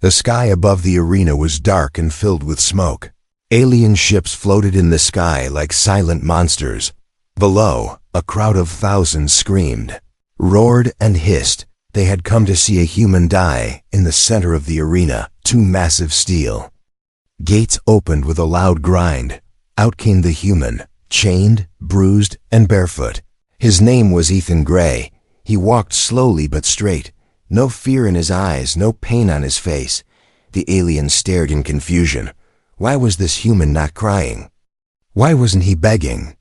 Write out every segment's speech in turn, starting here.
The sky above the arena was dark and filled with smoke. Alien ships floated in the sky like silent monsters. Below, a crowd of thousands screamed, roared, and hissed. They had come to see a human die in the center of the arena, too massive steel. Gates opened with a loud grind. Out came the human, chained, bruised, and barefoot. His name was Ethan Gray. He walked slowly but straight. No fear in his eyes, no pain on his face. The alien stared in confusion. Why was this human not crying? Why wasn't he begging?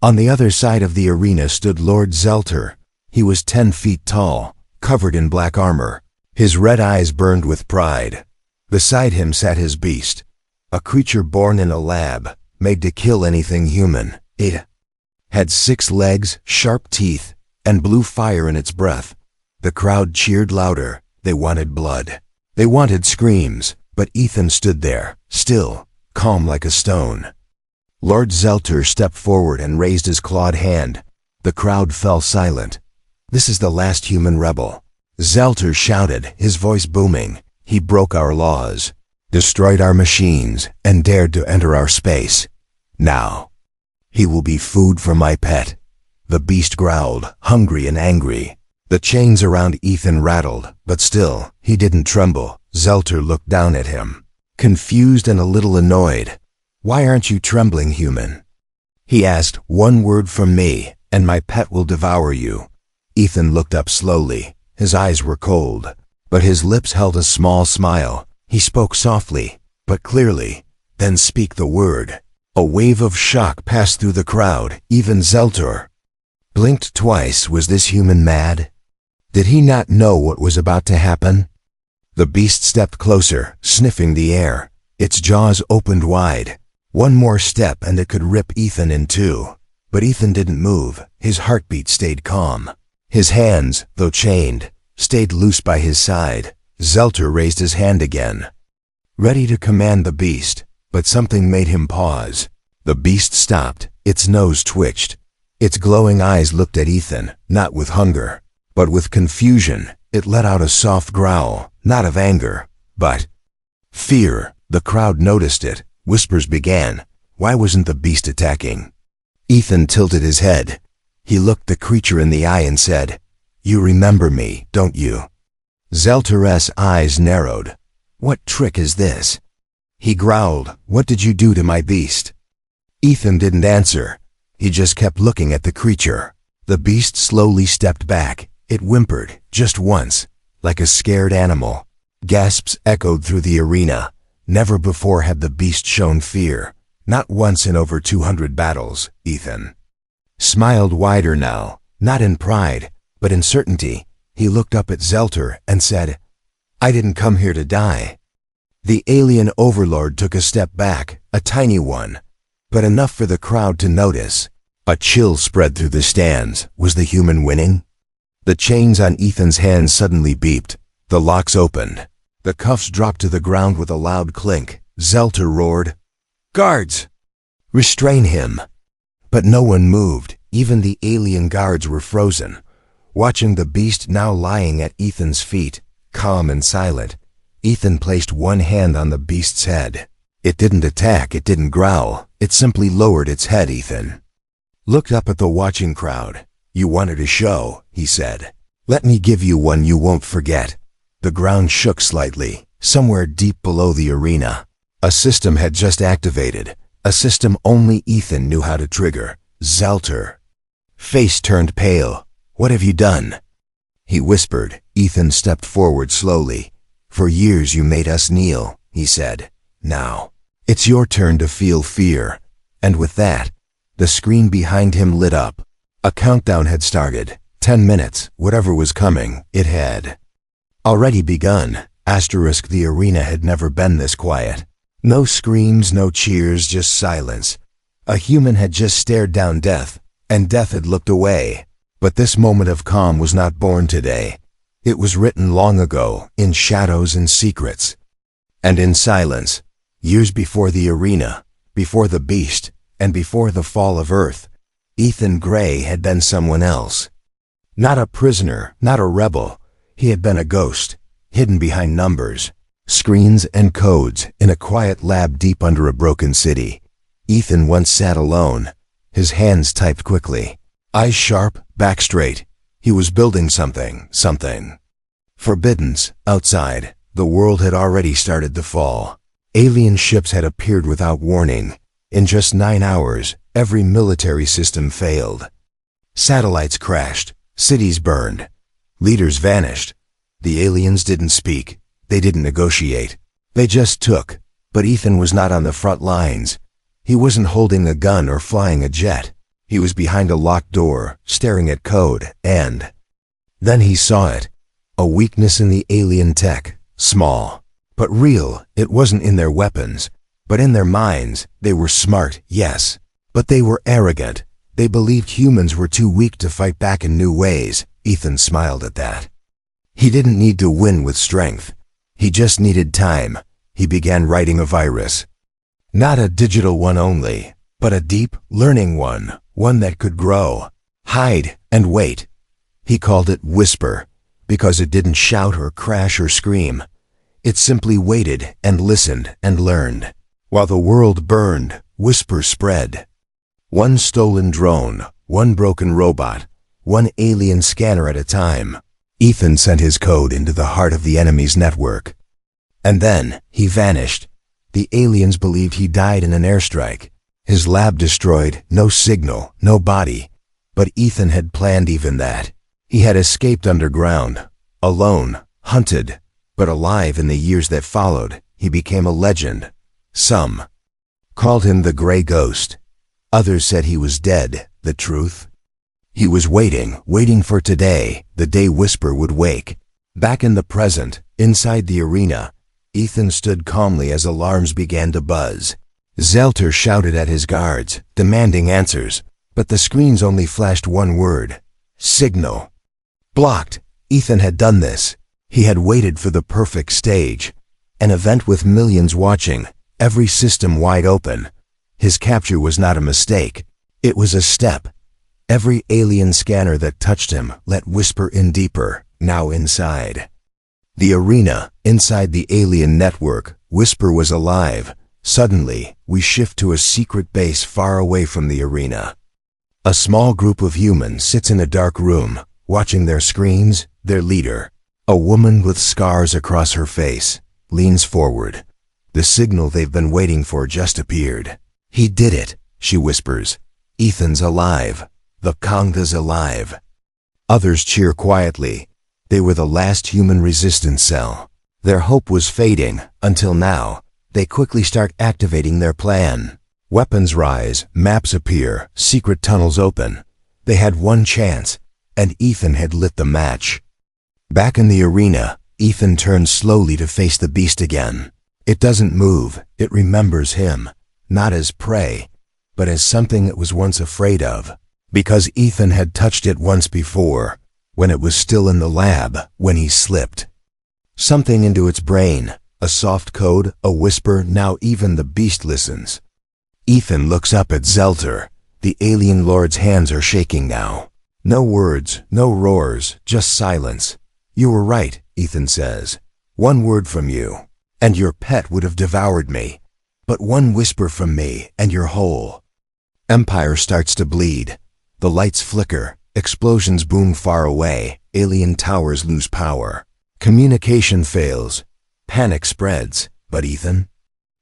On the other side of the arena stood Lord Zelter. He was 10 feet tall, covered in black armor. His red eyes burned with pride. Beside him sat his beast, a creature born in a lab, made to kill anything human. It had 6 legs, sharp teeth, and blue fire in its breath. The crowd cheered louder. They wanted blood. They wanted screams, but Ethan stood there, still, calm like a stone. Lord Zelter stepped forward and raised his clawed hand. The crowd fell silent. "This is the last human rebel," Zelter shouted, his voice booming. "He broke our laws, destroyed our machines, and dared to enter our space. Now, he will be food for my pet." The beast growled, hungry and angry. The chains around Ethan rattled, but still, he didn't tremble. Zelter looked down at him, confused and a little annoyed. "Why aren't you trembling, human?" he asked. "One word from me, and my pet will devour you." Ethan looked up slowly. His eyes were cold, but his lips held a small smile. He spoke softly, but clearly. "Then speak the word." A wave of shock passed through the crowd. Even Zelter blinked twice. Was this human mad? Did he not know what was about to happen? The beast stepped closer, sniffing the air. Its jaws opened wide. One more step and it could rip Ethan in two. But Ethan didn't move. His heartbeat stayed calm. His hands, though chained, stayed loose by his side. Zelter raised his hand again, ready to command the beast, but something made him pause. The beast stopped. Its nose twitched. Its glowing eyes looked at Ethan, not with hunger, but with confusion. It let out a soft growl, not of anger, but fear. The crowd noticed it. Whispers began. Why wasn't the beast attacking? Ethan tilted his head. He looked the creature in the eye and said, "You remember me, don't you?" Zelter's eyes narrowed. "What trick is this?" He growled, "What did you do to my beast?" Ethan didn't answer. He just kept looking at the creature. The beast slowly stepped back. It whimpered, just once, like a scared animal. Gasps echoed through the arena. Never before had the beast shown fear. Not once in over 200 battles. Ethan smiled wider now, not in pride, but in certainty. He looked up at Zelter and said, "I didn't come here to die." The alien overlord took a step back, a tiny one, but enough for the crowd to notice. A chill spread through the stands. Was the human winning? The chains on Ethan's hands suddenly beeped. The locks opened. The cuffs dropped to the ground with a loud clink. Zelter roared, "Guards! Restrain him!" But no one moved. Even the alien guards were frozen, watching the beast now lying at Ethan's feet, calm and silent. Ethan placed one hand on the beast's head. It didn't attack, it didn't growl. It simply lowered its head. Ethan looked up at the watching crowd. "You wanted a show," he said. "Let me give you one you won't forget." The ground shook slightly. Somewhere deep below the arena, a system had just activated. A system only Ethan knew how to trigger. Zelter face turned pale. "What have you done?" he whispered. Ethan stepped forward slowly. "For years you made us kneel," he said. "Now, it's your turn to feel fear." And with that, the screen behind him lit up. A countdown had started. 10 minutes, whatever was coming, it had already begun. The arena had never been this quiet. No screams, no cheers, just silence. A human had just stared down death, and death had looked away. But this moment of calm was not born today. It was written long ago, in shadows and secrets, and in silence. Years before the arena, before the beast, and before the fall of Earth, Ethan Gray had been someone else. Not a prisoner, not a rebel. He had been a ghost, hidden behind numbers, Screens and codes in a quiet lab deep under a broken city. Ethan once sat alone. His hands typed quickly. Eyes sharp, back straight. He was building something. Forbiddance, outside, the world had already started to fall. Alien ships had appeared without warning. In just 9 hours, every military system failed. Satellites crashed, cities burned, leaders vanished. The aliens didn't speak, they didn't negotiate. They just took. But Ethan was not on the front lines. He wasn't holding a gun or flying a jet. He was behind a locked door, staring at code, and then he saw it. A weakness in the alien tech, small, but real. It wasn't in their weapons, but in their minds. They were smart, yes, but they were arrogant. They believed humans were too weak to fight back in new ways. Ethan smiled at that. He didn't need to win with strength. He just needed time. He began writing a virus. Not a digital one only, but a deep, learning one that could grow, hide, and wait. He called it Whisper, because it didn't shout or crash or scream. It simply waited and listened and learned. While the world burned, Whisper spread. One stolen drone, one broken robot, one alien scanner at a time. Ethan sent his code into the heart of the enemy's network. And then, he vanished. The aliens believed he died in an airstrike. His lab destroyed, no signal, no body. But Ethan had planned even that. He had escaped underground, alone, hunted, but alive in the years that followed. He became a legend. Some called him the Gray Ghost. Others said he was dead. The truth? He was waiting for today, the day Whisper would wake. Back in the present, inside the arena, Ethan stood calmly as alarms began to buzz. Zelter shouted at his guards, demanding answers, but the screens only flashed one word: signal. Blocked. Ethan had done this. He had waited for the perfect stage. An event with millions watching, every system wide open. His capture was not a mistake. It was a step. Every alien scanner that touched him let Whisper in deeper, now inside. The arena, inside the alien network, Whisper was alive. Suddenly, we shift to a secret base far away from the arena. A small group of humans sits in a dark room, watching their screens. Their leader, a woman with scars across her face, leans forward. The signal they've been waiting for just appeared. He did it, she whispers. Ethan's alive. The Kongda's alive. Others cheer quietly. They were the last human resistance cell. Their hope was fading, until now. They quickly start activating their plan. Weapons rise, maps appear, secret tunnels open. They had one chance, and Ethan had lit the match. Back in the arena, Ethan turns slowly to face the beast again. It doesn't move. It remembers him, not as prey, but as something it was once afraid of. Because Ethan had touched it once before, when it was still in the lab, when he slipped something into its brain, a soft code, a whisper. Now even the beast listens. Ethan looks up at Zelter. The alien lord's hands are shaking now. No words, no roars, just silence. You were right, Ethan says. One word from you, and your pet would have devoured me. But one whisper from me, and you're whole. Empire starts to bleed. The lights flicker, explosions boom far away, alien towers lose power. Communication fails, panic spreads, but Ethan?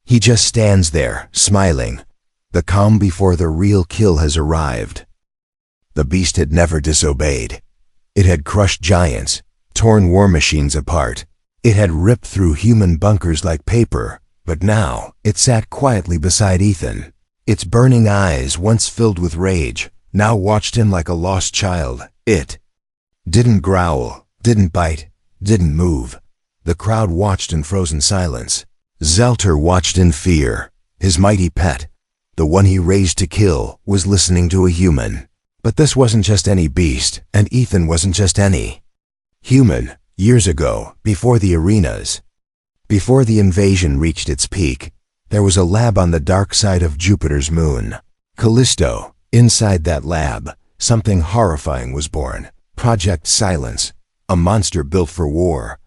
He just stands there, smiling. The calm before the real kill has arrived. The beast had never disobeyed. It had crushed giants, torn war machines apart. It had ripped through human bunkers like paper, but now it sat quietly beside Ethan. Its burning eyes, once filled with rage, now watched him like a lost child. It didn't growl, didn't bite, didn't move. The crowd watched in frozen silence. Zelter watched in fear. His mighty pet, the one he raised to kill, was listening to a human. But this wasn't just any beast, and Ethan wasn't just any human. Years ago, before the arenas, before the invasion reached its peak, there was a lab on the dark side of Jupiter's moon. Callisto. Inside that lab, something horrifying was born. Project Silence. A monster built for war.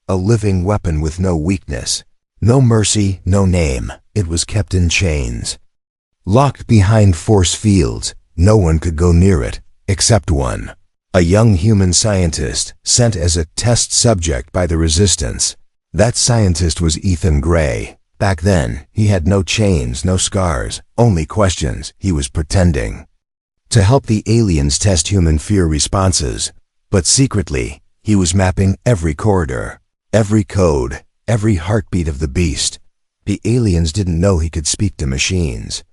a living weapon with no weakness. No mercy, no name. It was kept in chains. Locked behind force fields, no one could go near it, except one. A young human scientist, sent as a test subject by the Resistance. That scientist was Ethan Gray. Back then, he had no chains, no scars, only questions. He was pretending to help the aliens test human fear responses. But secretly, he was mapping every corridor, every code, every heartbeat of the beast. The aliens didn't know he could speak to machines.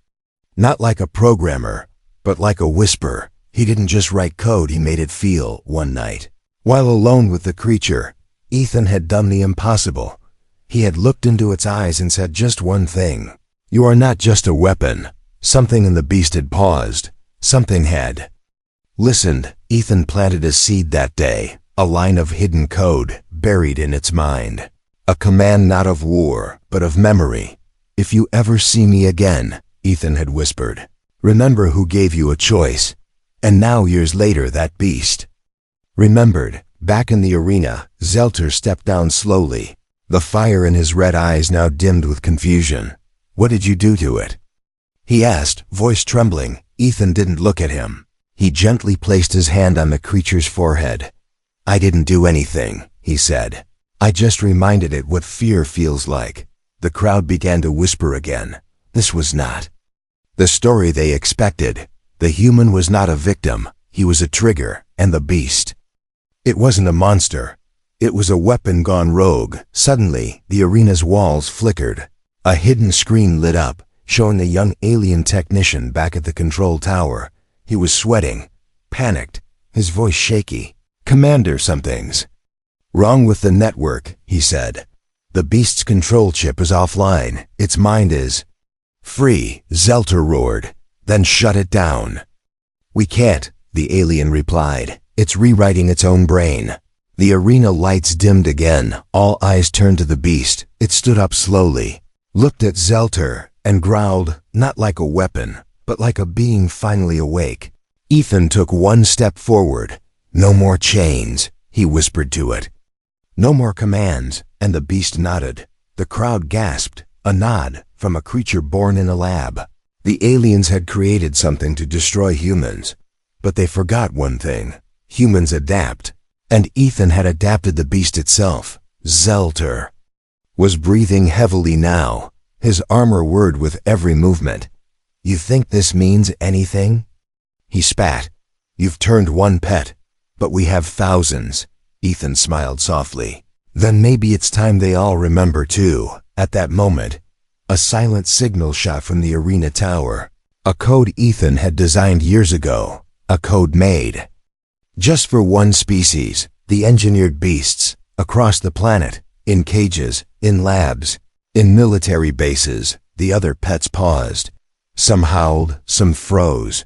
Not like a programmer, but like a whisper. He didn't just write code, he made it feel. One night, while alone with the creature, Ethan had done the impossible. He had looked into its eyes and said just one thing. "You are not just a weapon." Something in the beast had paused. Something had listened. Ethan planted a seed that day, a line of hidden code buried in its mind. A command not of war, but of memory. "If you ever see me again," Ethan had whispered, "remember who gave you a choice." And now, years later, that beast remembered. Back in the arena, Zelter stepped down slowly, the fire in his red eyes now dimmed with confusion. "What did you do to it?" he asked, voice trembling. Ethan didn't look at him. He gently placed his hand on the creature's forehead. "I didn't do anything," he said. "I just reminded it what fear feels like." The crowd began to whisper again. This was not the story they expected. The human was not a victim. He was a trigger, and the beast, it wasn't a monster. It was a weapon gone rogue. Suddenly, the arena's walls flickered. A hidden screen lit up, showing the young alien technician back at the control tower. He was sweating, panicked, his voice shaky. "Commander, something's wrong with the network," he said. "The beast's control chip is offline. Its mind is free," Zelter roared. "Then shut it down." "We can't," the alien replied. "It's rewriting its own brain." The arena lights dimmed again. All eyes turned to the beast. It stood up slowly, looked at Zelter, and growled, not like a weapon, but like a being finally awake. Ethan took one step forward. "No more chains," he whispered to it. "No more commands," and the beast nodded. The crowd gasped, a nod from a creature born in a lab. The aliens had created something to destroy humans, but they forgot one thing. Humans adapt, and Ethan had adapted the beast itself. Zelter was breathing heavily now, his armor whirred with every movement. "You think this means anything?" he spat. "You've turned one pet, but we have thousands." Ethan smiled softly. "Then maybe it's time they all remember too." At that moment, a silent signal shot from the arena tower. A code Ethan had designed years ago. A code made just for one species, the engineered beasts, across the planet, in cages, in labs, in military bases. The other pets paused. Some howled, some froze,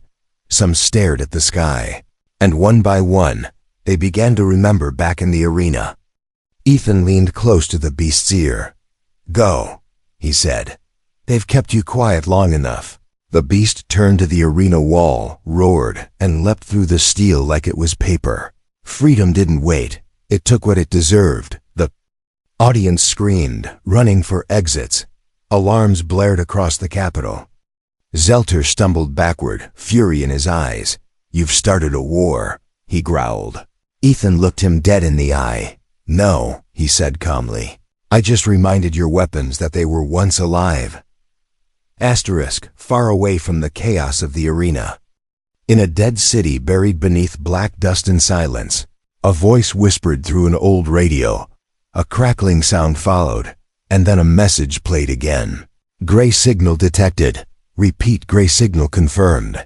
some stared at the sky. And one by one, they began to remember back in the arena. Ethan leaned close to the beast's ear. "Go," he said. "They've kept you quiet long enough." The beast turned to the arena wall, roared, and leapt through the steel like it was paper. Freedom didn't wait. It took what it deserved. The audience screamed, running for exits. Alarms blared across the Capitol. Zelter stumbled backward, fury in his eyes. "You've started a war," he growled. Ethan looked him dead in the eye. "No," he said calmly. "I just reminded your weapons that they were once alive." Asterisk, far away from the chaos of the arena. In a dead city buried beneath black dust and silence, a voice whispered through an old radio. A crackling sound followed, and then a message played again. "Gray signal detected. Repeat, gray signal confirmed."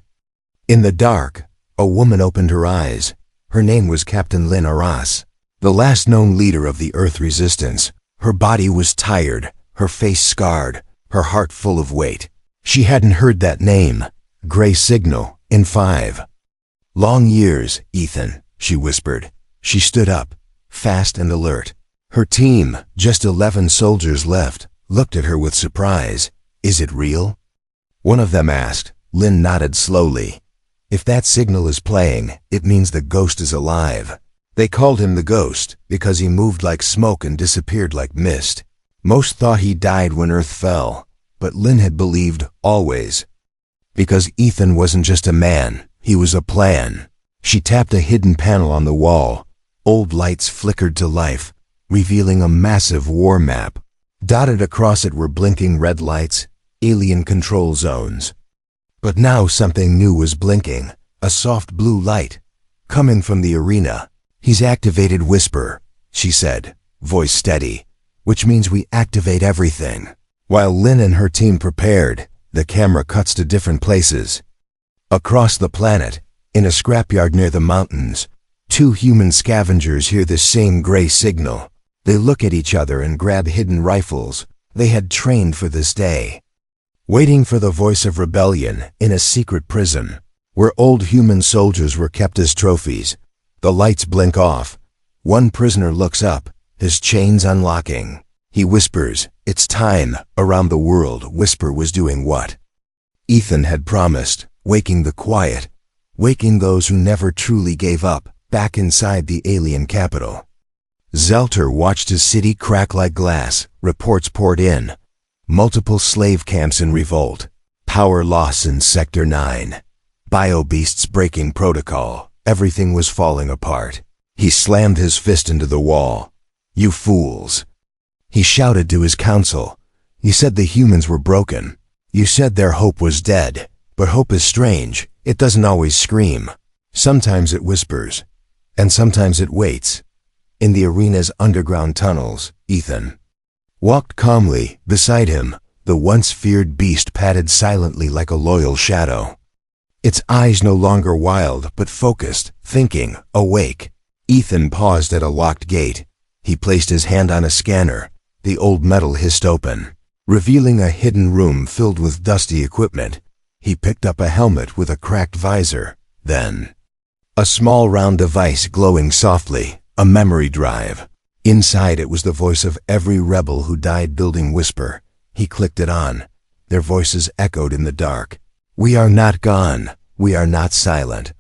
In the dark, a woman opened her eyes. Her name was Captain Lynn Arras, the last known leader of the Earth Resistance. Her body was tired, her face scarred, her heart full of weight. She hadn't heard that name, Gray Signal, in 5 long years. "Ethan," she whispered. She stood up, fast and alert. Her team, just 11 soldiers left, looked at her with surprise. "Is it real?" one of them asked. Lynn nodded slowly. "If that signal is playing, it means the ghost is alive." They called him the Ghost because he moved like smoke and disappeared like mist. Most thought he died when Earth fell, but Lynn had believed always. Because Ethan wasn't just a man, he was a plan. She tapped a hidden panel on the wall. Old lights flickered to life, revealing a massive war map. Dotted across it were blinking red lights, alien control zones. But now something new was blinking, a soft blue light, coming from the arena. "He's activated Whisper," she said, voice steady, "which means we activate everything." While Lynn and her team prepared, the camera cuts to different places. Across the planet, in a scrapyard near the mountains, two human scavengers hear the same gray signal. They look at each other and grab hidden rifles. They had trained for this day. Waiting for the voice of rebellion in a secret prison, where old human soldiers were kept as trophies. The lights blink off. One prisoner looks up, his chains unlocking. He whispers, "It's time." Around the world, Whisper was doing what Ethan had promised, waking the quiet, waking those who never truly gave up, back inside the alien capital. Zelter watched his city crack like glass. Reports poured in. Multiple slave camps in revolt. Power loss in Sector 9. Bio-beasts breaking protocol. Everything was falling apart. He slammed his fist into the wall. "You fools!" He shouted to his council. "You said the humans were broken. You said their hope was dead. But hope is strange. It doesn't always scream. Sometimes it whispers. And sometimes it waits." In the arena's underground tunnels, Ethan walked calmly. Beside him, the once feared beast padded silently like a loyal shadow. Its eyes no longer wild, but focused, thinking, awake. Ethan paused at a locked gate. He placed his hand on a scanner. The old metal hissed open, revealing a hidden room filled with dusty equipment. He picked up a helmet with a cracked visor. Then, a small round device glowing softly, a memory drive. Inside it was the voice of every rebel who died building Whisper. He clicked it on. Their voices echoed in the dark. "We are not gone. We are not silent.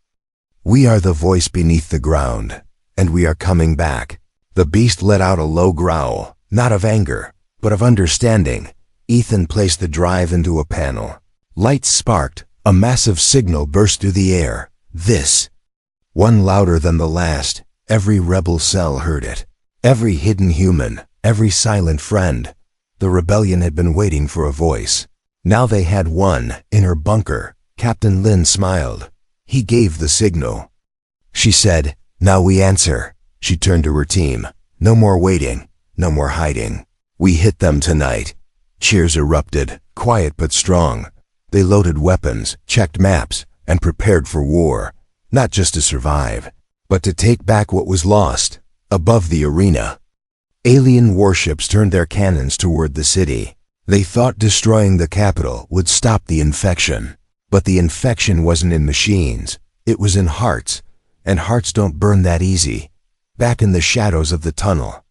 We are the voice beneath the ground, and we are coming back." The beast let out a low growl, not of anger, but of understanding. Ethan placed the drive into a panel. Lights sparked. A massive signal burst through the air. "This." One louder than the last. Every rebel cell heard it. Every hidden human, every silent friend. The rebellion had been waiting for a voice. Now they had one, in her bunker. Captain Lynn smiled. He gave the signal. She said, "Now we answer." She turned to her team. "No more waiting, no more hiding. We hit them tonight." Cheers erupted, quiet but strong. They loaded weapons, checked maps, and prepared for war. Not just to survive, but to take back what was lost. Above the arena, alien warships turned their cannons toward the city. They thought destroying the capital would stop the infection. But the infection wasn't in machines. It was in hearts. And hearts don't burn that easy. Back in the shadows of the tunnel,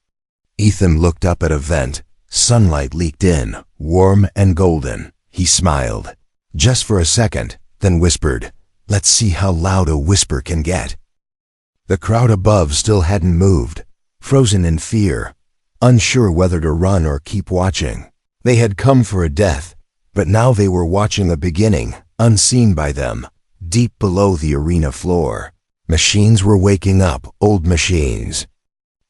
Ethan looked up at a vent. Sunlight leaked in, warm and golden. He smiled. Just for a second, then whispered, "Let's see how loud a whisper can get." The crowd above still hadn't moved, frozen in fear, unsure whether to run or keep watching. They had come for a death, but now they were watching a beginning, unseen by them, deep below the arena floor. Machines were waking up, old machines.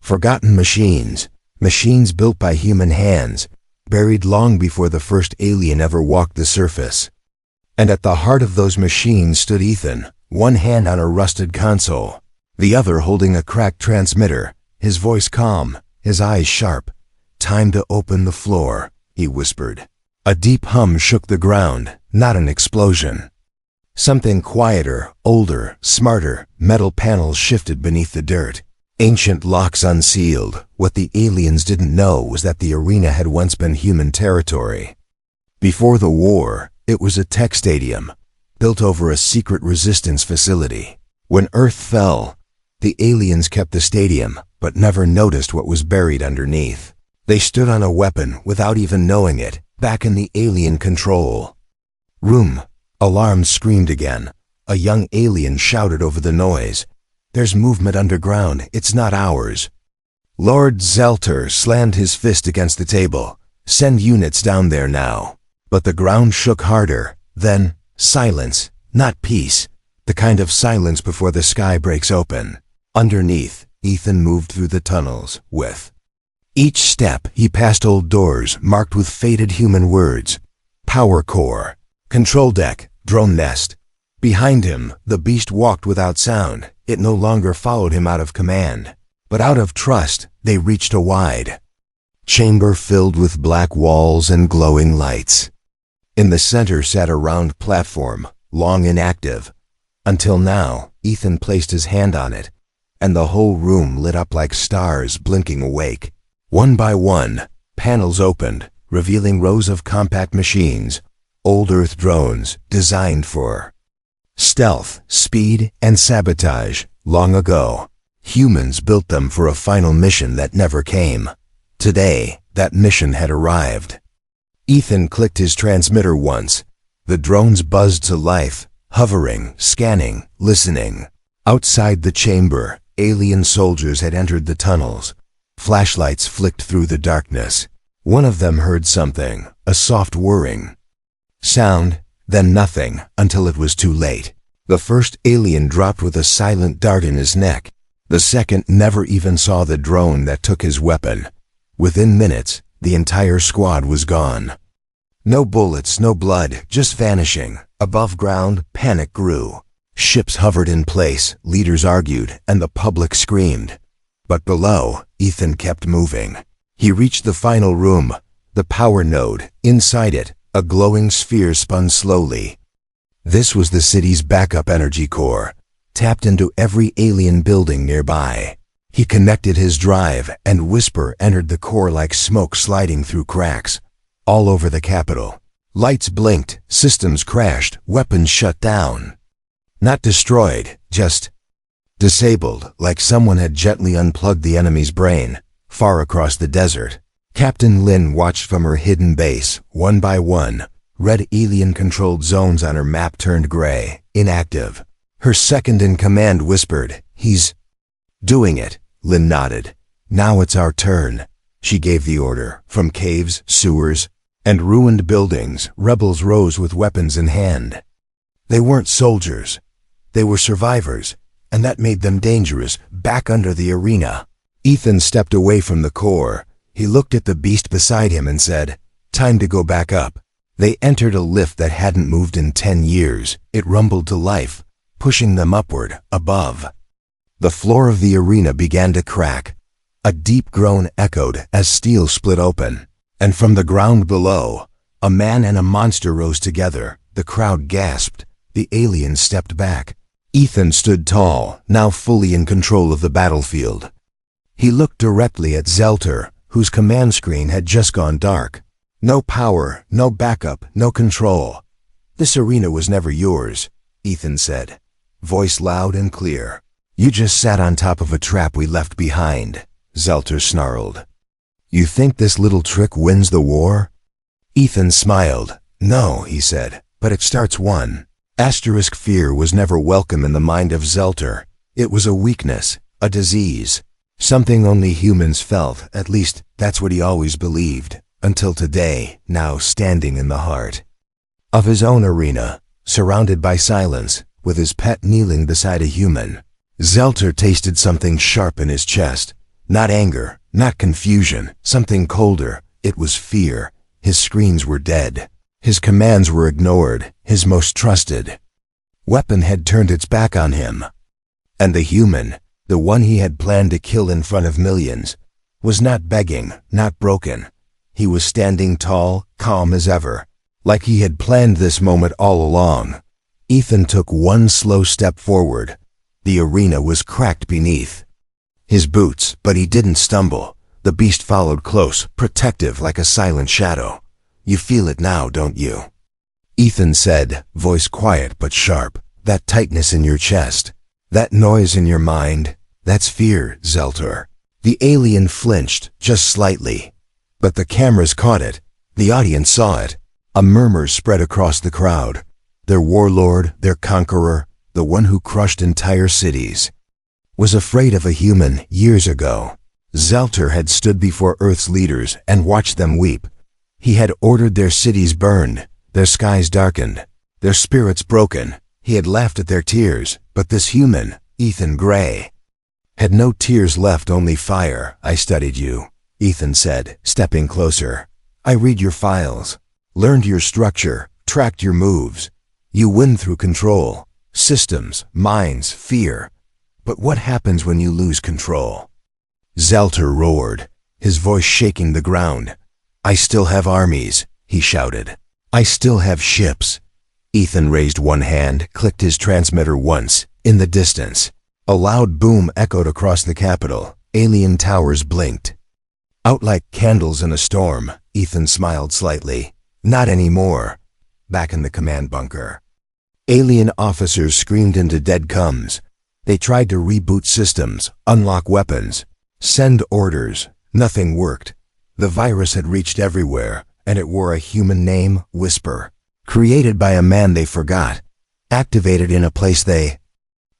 Forgotten machines, machines built by human hands, buried long before the first alien ever walked the surface. And at the heart of those machines stood Ethan, one hand on a rusted console, the other holding a cracked transmitter, his voice calm, his eyes sharp. "Time to open the floor," he whispered. A deep hum shook the ground, not an explosion. Something quieter, older, smarter. Metal panels shifted beneath the dirt. Ancient locks unsealed. What the aliens didn't know was that the arena had once been human territory. Before the war, it was a tech stadium, built over a secret resistance facility. When Earth fell, the aliens kept the stadium, but never noticed what was buried underneath. They stood on a weapon without even knowing it, back in the alien control room. Alarms screamed again. A young alien shouted over the noise. There's movement underground. It's not ours. Lord Zelter slammed his fist against the table. Send units down there now. But the ground shook harder. Then, silence, not peace. The kind of silence before the sky breaks open. Underneath, Ethan moved through the tunnels with. Each step, he passed old doors marked with faded human words. Power core, control deck, drone nest. Behind him, the beast walked without sound. It no longer followed him out of command, but out of trust. They reached a wide chamber filled with black walls and glowing lights. In the center sat a round platform, long inactive. Until now, Ethan placed his hand on it, and the whole room lit up like stars blinking awake. One by one, panels opened, revealing rows of compact machines, old Earth drones designed for stealth, speed, and sabotage. Long ago, humans built them for a final mission that never came. Today, that mission had arrived. Ethan clicked his transmitter once. The drones buzzed to life, hovering, scanning, listening. Outside the chamber, alien soldiers had entered the tunnels. Flashlights flicked through the darkness. One of them heard something, a soft whirring sound, then nothing, until it was too late. The first alien dropped with a silent dart in his neck. The second never even saw the drone that took his weapon. Within minutes, the entire squad was gone. No bullets, no blood, just vanishing. Above ground, panic grew. Ships hovered in place, leaders argued, and the public screamed. But below, Ethan kept moving. He reached the final room, the power node. Inside it, a glowing sphere spun slowly. This was the city's backup energy core, tapped into every alien building nearby. He connected his drive, and Whisper entered the core like smoke sliding through cracks. All over the capital, lights blinked, systems crashed, weapons shut down. Not destroyed, just disabled, like someone had gently unplugged the enemy's brain. Far across the desert, Captain Lin watched from her hidden base. One by one, red alien-controlled zones on her map turned gray, inactive. Her second-in-command whispered, "He's doing it." Lin nodded. "Now it's our turn." She gave the order. From caves, sewers, and ruined buildings, rebels rose with weapons in hand. They weren't soldiers. They were survivors, and that made them dangerous. Back under the arena, Ethan stepped away from the core. He looked at the beast beside him and said, "Time to go back up." They entered a lift that hadn't moved in 10 years. It rumbled to life, pushing them upward, above. The floor of the arena began to crack. A deep groan echoed as steel split open. And from the ground below, a man and a monster rose together. The crowd gasped. The aliens stepped back. Ethan stood tall, now fully in control of the battlefield. He looked directly at Zelter, whose command screen had just gone dark. No power, no backup, no control. "This arena was never yours," Ethan said, voice loud and clear. "You just sat on top of a trap we left behind," Zelter snarled. "You think this little trick wins the war?" Ethan smiled. "No," he said, "but it starts one." Fear was never welcome in the mind of Zelter. It was a weakness, a disease. Something only humans felt, at least that's what he always believed, until today, now standing in the heart of his own arena, surrounded by silence, with his pet kneeling beside a human. Zelter tasted something sharp in his chest. Not anger, not confusion, something colder. It was fear. His screens were dead. His commands were ignored. His most trusted weapon had turned its back on him. And the human, the one he had planned to kill in front of millions, was not begging, not broken. He was standing tall, calm as ever, like he had planned this moment all along. Ethan took one slow step forward. The arena was cracked beneath his boots, but he didn't stumble. The beast followed close, protective like a silent shadow. "You feel it now, don't you?" Ethan said, voice quiet but sharp. "That tightness in your chest, that noise in your mind, that's fear, Zelter." The alien flinched, just slightly. But the cameras caught it. The audience saw it. A murmur spread across the crowd. Their warlord, their conqueror, the one who crushed entire cities, was afraid of a human years ago. Zelter had stood before Earth's leaders and watched them weep. He had ordered their cities burned, their skies darkened, their spirits broken. He had laughed at their tears, but this human, Ethan Gray, had no tears left, only fire. I studied you, Ethan said, stepping closer. I read your files, learned your structure, tracked your moves. You win through control, systems, minds, fear. But what happens when you lose control? Zelter roared, his voice shaking the ground. I still have armies, he shouted. I still have ships. Ethan raised one hand, clicked his transmitter once. In the distance, a loud boom echoed across the capital. Alien towers blinked. Out like candles in a storm, Ethan smiled slightly. Not anymore. Back in the command bunker, alien officers screamed into dead cums. They tried to reboot systems, unlock weapons, send orders. Nothing worked. The virus had reached everywhere, and it wore a human name, Whisper, created by a man they forgot, activated in a place they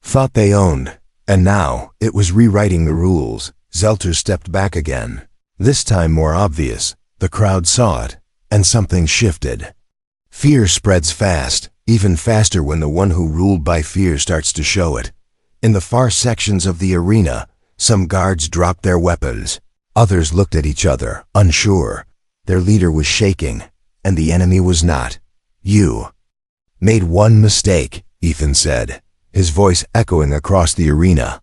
thought they owned, and now it was rewriting the rules. Zelter stepped back again, this time more obvious. The crowd saw it, and something shifted. Fear spreads fast, even faster when the one who ruled by fear starts to show it. In the far sections of the arena, some guards dropped their weapons. Others looked at each other, unsure. Their leader was shaking, and the enemy was not. You made one mistake, Ethan said, his voice echoing across the arena.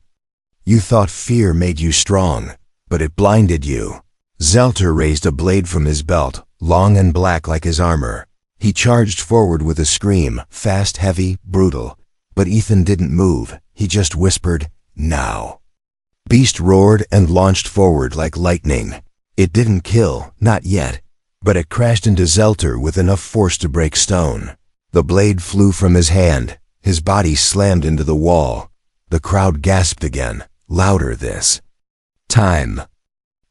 You thought fear made you strong, but it blinded you. Zelter raised a blade from his belt, long and black like his armor. He charged forward with a scream, fast, heavy, brutal. But Ethan didn't move. He just whispered, now. Beast roared and launched forward like lightning. It didn't kill, not yet, but it crashed into Zelter with enough force to break stone. The blade flew from his hand. His body slammed into the wall. The crowd gasped again, louder this time.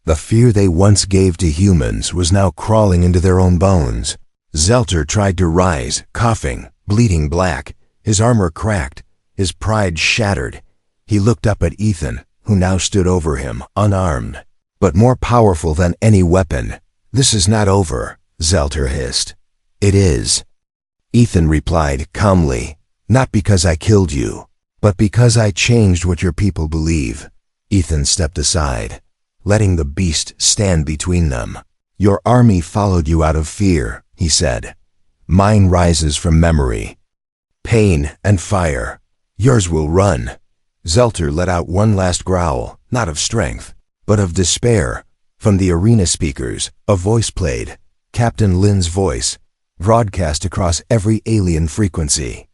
The fear they once gave to humans was now crawling into their own bones. Zelter tried to rise, coughing, bleeding black. His armor cracked, his pride shattered. He looked up at Ethan, who now stood over him, unarmed, but more powerful than any weapon. This is not over, Zelter hissed. It is. Ethan replied calmly, not because I killed you, but because I changed what your people believe. Ethan stepped aside, letting the beast stand between them. Your army followed you out of fear, he said. Mine rises from memory, pain and fire. Yours will run. Zelter let out one last growl, not of strength, but of despair. From the arena speakers, a voice played, Captain Lin's voice, broadcast across every alien frequency.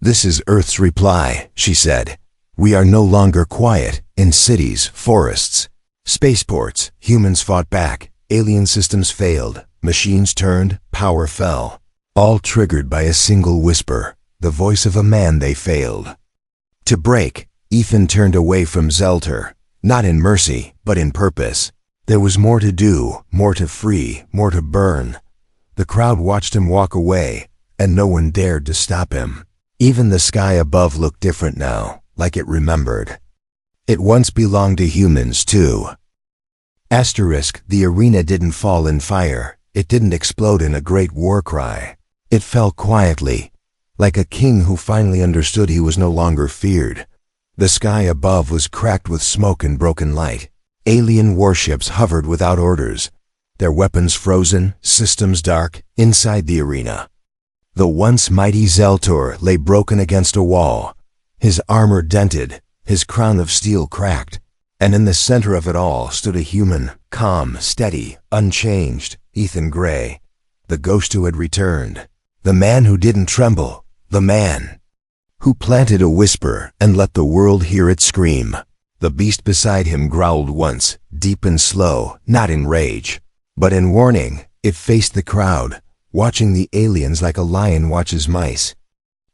This is Earth's reply, she said. We are no longer quiet. In cities, forests, spaceports, humans fought back. Alien systems failed. Machines turned. Power fell. All triggered by a single whisper, the voice of a man they failed to break. Ethan turned away from Zelter, not in mercy, but in purpose. There was more to do, more to free, more to burn. The crowd watched him walk away, and no one dared to stop him. Even the sky above looked different now, like it remembered. It once belonged to humans, too. Asterisk, the arena didn't fall in fire. It didn't explode in a great war cry. It fell quietly, like a king who finally understood he was no longer feared. The sky above was cracked with smoke and broken light. Alien warships hovered without orders, their weapons frozen, systems dark. Inside the arena, the once mighty Zelter lay broken against a wall, his armor dented, his crown of steel cracked, and in the center of it all stood a human, calm, steady, unchanged, Ethan Gray, the ghost who had returned, the man who didn't tremble, the man who planted a whisper and let the world hear it scream. The beast beside him growled once, deep and slow, not in rage, but in warning. It faced the crowd, watching the aliens like a lion watches mice.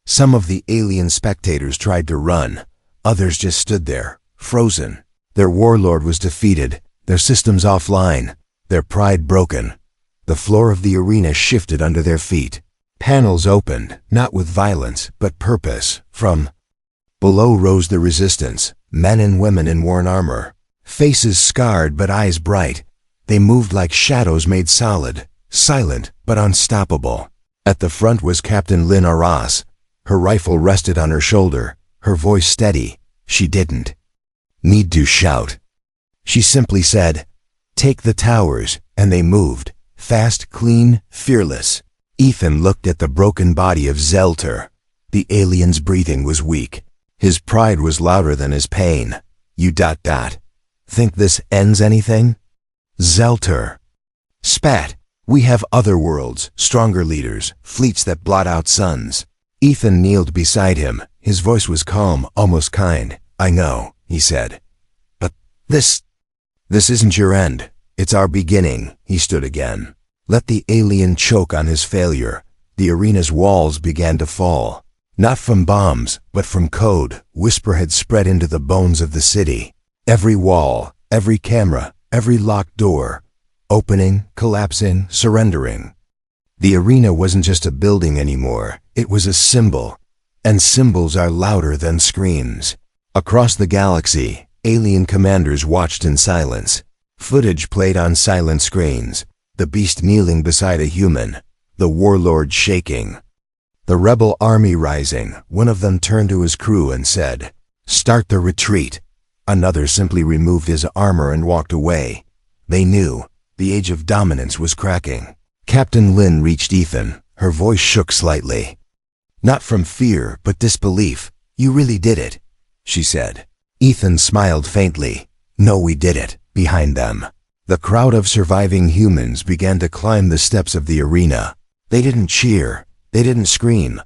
Some of the alien spectators tried to run. Others just stood there, frozen. Their warlord was defeated, their systems offline, their pride broken. The floor of the arena shifted under their feet. Panels opened, not with violence, but purpose. From below rose the resistance, men and women in worn armor, faces scarred but eyes bright. They moved like shadows made solid, silent but unstoppable. At the front was Captain Lynn Arras. Her rifle rested on her shoulder, her voice steady. She didn't need to shout. She simply said, "Take the towers," and they moved, fast, clean, fearless. Ethan looked at the broken body of Zelter. The alien's breathing was weak. His pride was louder than his pain. "You ... Think this ends anything?" Zelter spat. "We have other worlds, stronger leaders, fleets that blot out suns." Ethan kneeled beside him. His voice was calm, almost kind. "I know," he said. "But this isn't your end. It's our beginning." He stood again. Let the alien choke on his failure. The arena's walls began to fall. Not from bombs, but from code. Whisper had spread into the bones of the city. Every wall, every camera, every locked door. Opening, collapsing, surrendering. The arena wasn't just a building anymore. It was a symbol. And symbols are louder than screams. Across the galaxy, alien commanders watched in silence. Footage played on silent screens. The beast kneeling beside a human. The warlord shaking. The rebel army rising. One of them turned to his crew and said, "Start the retreat." Another simply removed his armor and walked away. They knew. The age of dominance was cracking. Captain Lynn reached Ethan. Her voice shook slightly. "Not from fear, but disbelief. You really did it," she said. Ethan smiled faintly. "No, we did it." Behind them, the crowd of surviving humans began to climb the steps of the arena. They didn't cheer. They didn't scream.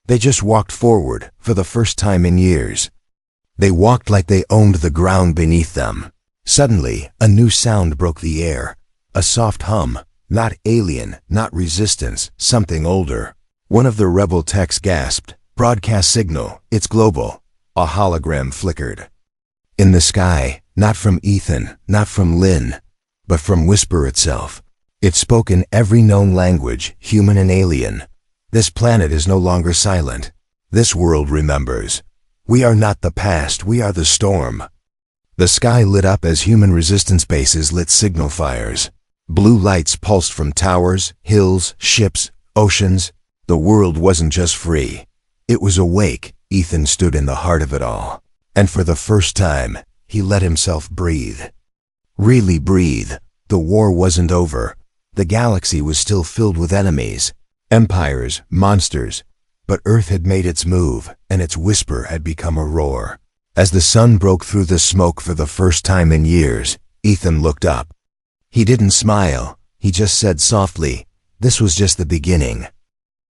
They just walked forward, for the first time in years. They walked like they owned the ground beneath them. Suddenly, a new sound broke the air. A soft hum. Not alien, not resistance, something older. One of the rebel techs gasped. "Broadcast signal. It's global." A hologram flickered. In the sky, not from Ethan, not from Lynn, but from Whisper itself. It spoke in every known language, human and alien. "This planet is no longer silent. This world remembers. We are not the past, we are the storm." The sky lit up as human resistance bases lit signal fires. Blue lights pulsed from towers, hills, ships, oceans. The world wasn't just free. It was awake. Ethan stood in the heart of it all. And for the first time, he let himself breathe. Really breathe. The war wasn't over. The galaxy was still filled with enemies. Empires, monsters. But Earth had made its move, and its whisper had become a roar. As the sun broke through the smoke for the first time in years, Ethan looked up. He didn't smile. He just said softly, "This was just the beginning."